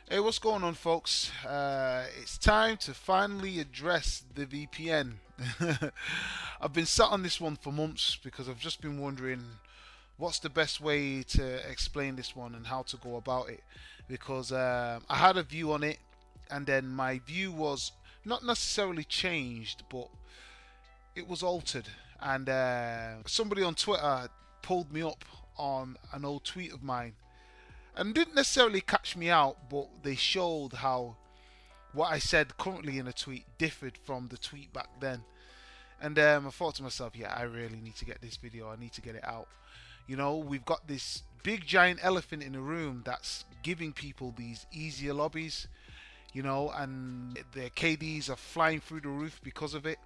Hey, what's going on, folks? It's time to finally address the VPN. I've been sat on this one for months because I've just been wondering what's the best way to explain this one and how to go about it. Because I had a view on it, and then my view was not necessarily changed, but it was altered. And somebody on Twitter pulled me up on an old tweet of mine and didn't necessarily catch me out, but they showed how what I said currently in a tweet differed from the tweet back then. And I thought to myself, yeah, I really need to get this video. I need to get it out. You know, we've got this big giant elephant in the room that's giving people these easier lobbies, you know, and their KDs are flying through the roof because of it.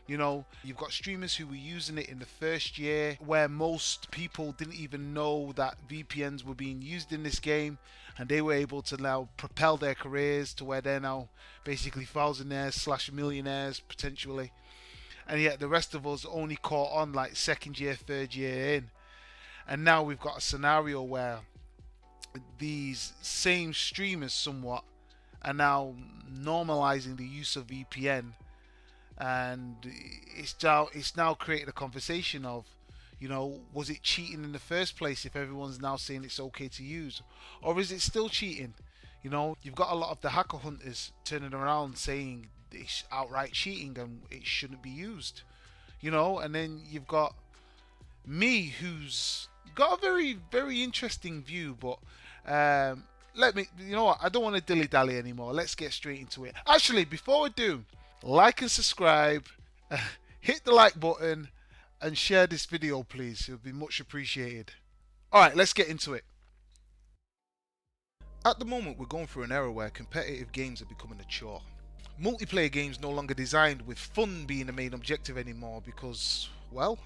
You know, you've got streamers who were using it in the first year where most people didn't even know that VPNs were being used in this game, and they were able to now propel their careers to where they're now basically thousandaires slash millionaires potentially. And yet the rest of us only caught on like second year, third year in. And now we've got a scenario where these same streamers somewhat are now normalizing the use of VPN, and it's now created a conversation of, you know, was it cheating in the first place if everyone's now saying it's okay to use, or is it still cheating? You know, you've got a lot of the hacker hunters turning around saying it's outright cheating and it shouldn't be used. You know, and then you've got me who's got a very interesting view, but let me, you know what, I don't want to dilly dally anymore. Let's get straight into it. Actually, before we do, like and subscribe, hit the like button, and share this video, please. It would be much appreciated. Alright, let's get into it. At the moment, we're going through an era where competitive games are becoming a chore. Multiplayer games no longer designed with fun being the main objective anymore because, well,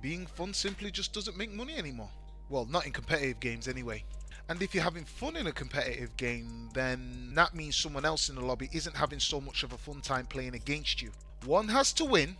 being fun simply just doesn't make money anymore. Well, not in competitive games anyway. And if you're having fun in a competitive game, then that means someone else in the lobby isn't having so much of a fun time playing against you. One has to win,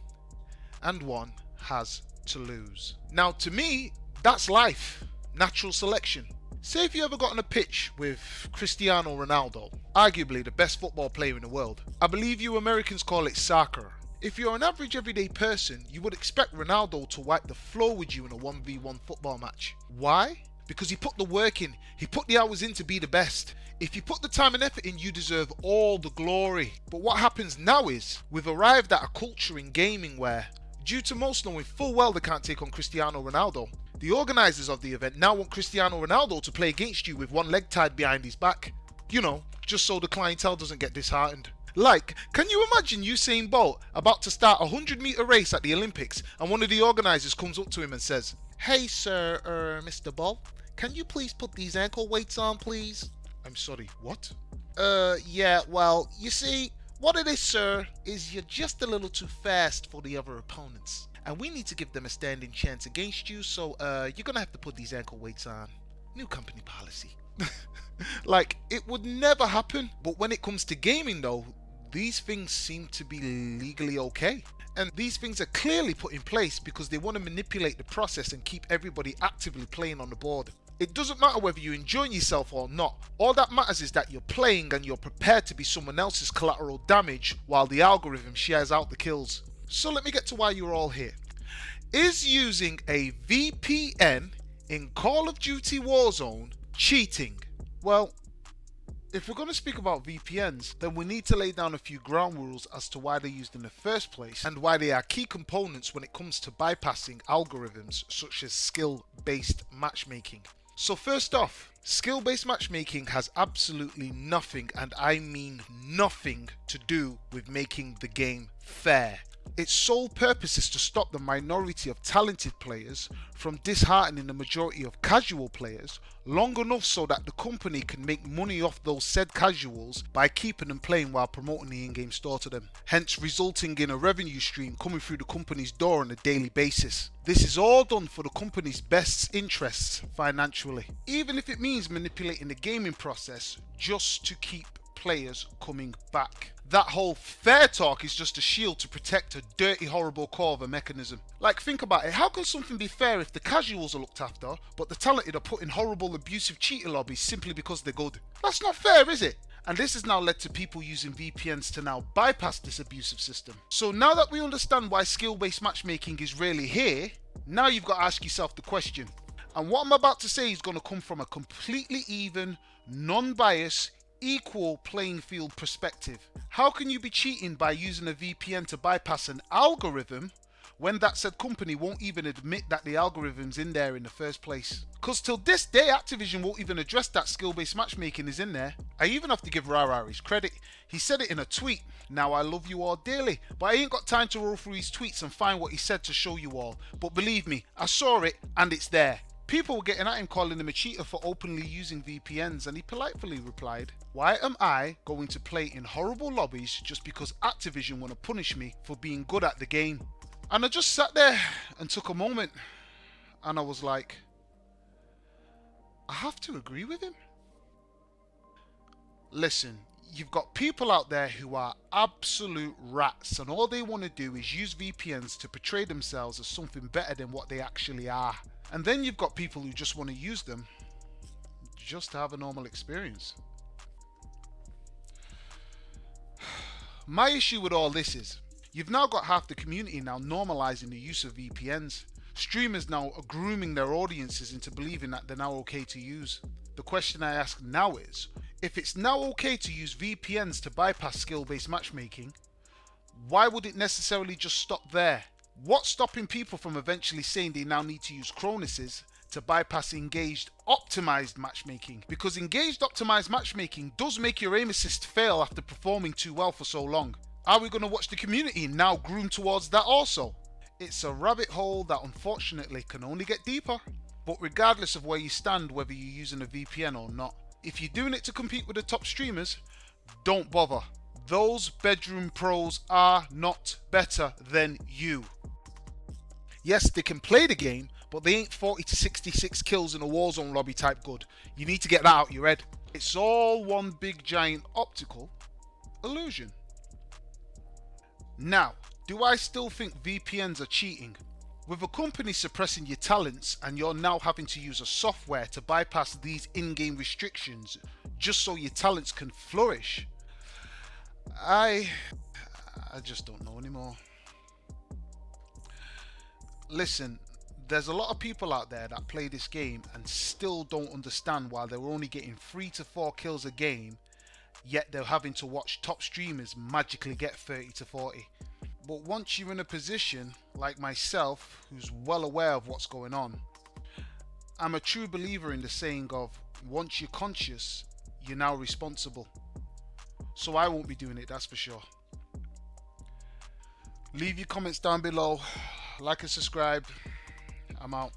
and one has to lose. Now, to me, that's life. Natural selection. Say if you ever got on a pitch with Cristiano Ronaldo, arguably the best football player in the world. I believe you Americans call it soccer. If you're an average everyday person, you would expect Ronaldo to wipe the floor with you in a 1v1 football match. Why? Because he put the work in, he put the hours in to be the best. If you put the time and effort in, you deserve all the glory. But what happens now is, we've arrived at a culture in gaming where, due to most knowing full well they can't take on Cristiano Ronaldo, the organisers of the event now want Cristiano Ronaldo to play against you with one leg tied behind his back. You know, just so the clientele doesn't get disheartened. Like, can you imagine Usain Bolt about to start a 100-meter race at the Olympics and one of the organisers comes up to him and says, "Hey sir, Mr. Bolt, can you please put these ankle weights on, please?" I'm sorry, what? Yeah, well, you see, what it is, sir, is you're just a little too fast for the other opponents. And we need to give them a standing chance against you, so, you're gonna have to put these ankle weights on. New company policy. Like, it would never happen. But when it comes to gaming, though, these things seem to be legally okay. And these things are clearly put in place because they want to manipulate the process and keep everybody actively playing on the board. It doesn't matter whether you're enjoying yourself or not. All that matters is that you're playing and you're prepared to be someone else's collateral damage while the algorithm shares out the kills. So let me get to why you're all here. Is using a VPN in Call of Duty Warzone cheating? Well, if we're going to speak about VPNs, then we need to lay down a few ground rules as to why they're used in the first place and why they are key components when it comes to bypassing algorithms such as skill-based matchmaking. So first off, skill-based matchmaking has absolutely nothing, and I mean nothing, to do with making the game fair. Its sole purpose is to stop the minority of talented players from disheartening the majority of casual players long enough so that the company can make money off those said casuals by keeping them playing while promoting the in-game store to them, hence resulting in a revenue stream coming through the company's door on a daily basis. This is all done for the company's best interests financially, even if it means manipulating the gaming process just to keep players coming back. That whole fair talk is just a shield to protect a dirty, horrible core of a mechanism. Like, think about it. How can something be fair if the casuals are looked after, but the talented are put in horrible, abusive cheater lobbies simply because they're good? That's not fair, is it? And this has now led to people using VPNs to now bypass this abusive system. So now that we understand why skill-based matchmaking is really here, now you've got to ask yourself the question. And what I'm about to say is going to come from a completely even, non-biased, equal playing field perspective. How can you be cheating by using a VPN to bypass an algorithm when that said company won't even admit that the algorithm's in there in the first place? Because till this day, Activision won't even address that skill-based matchmaking is in there. I even have to give Rara his credit. He said it in a tweet. Now, I love you all dearly, but I ain't got time to roll through his tweets and find what he said to show you all. But believe me, I saw it and it's there. People were getting at him, calling him a cheater for openly using VPNs, and he politely replied, "Why am I going to play in horrible lobbies just because Activision want to punish me for being good at the game?" And I just sat there and took a moment, and I was like, I have to agree with him. Listen, you've got people out there who are absolute rats, and all they want to do is use VPNs to portray themselves as something better than what they actually are. And then you've got people who just want to use them just to have a normal experience. My issue with all this is, you've now got half the community now normalizing the use of VPNs. Streamers now are grooming their audiences into believing that they're now okay to use. The question I ask now is, if it's now okay to use VPNs to bypass skill-based matchmaking, why would it necessarily just stop there? What's stopping people from eventually saying they now need to use Cronus's to bypass engaged optimized matchmaking? Because engaged optimized matchmaking does make your aim assist fail after performing too well for so long. Are we going to watch the community now groom towards that also? It's a rabbit hole that unfortunately can only get deeper. But regardless of where you stand, whether you're using a VPN or not, if you're doing it to compete with the top streamers, don't bother. Those bedroom pros are not better than you. Yes, they can play the game, but they ain't 40 to 66 kills in a Warzone lobby type good. You need to get that out your head. It's all one big giant optical illusion. Now, do I still think VPNs are cheating? With a company suppressing your talents and you're now having to use a software to bypass these in-game restrictions just so your talents can flourish, I just don't know anymore. Listen, there's a lot of people out there that play this game and still don't understand why they're only getting 3 to 4 kills a game, yet they're having to watch top streamers magically get 30 to 40. But once you're in a position like myself, who's well aware of what's going on, I'm a true believer in the saying of, once you're conscious, you're now responsible. So I won't be doing it, that's for sure. Leave your comments down below, like and subscribe. I'm out.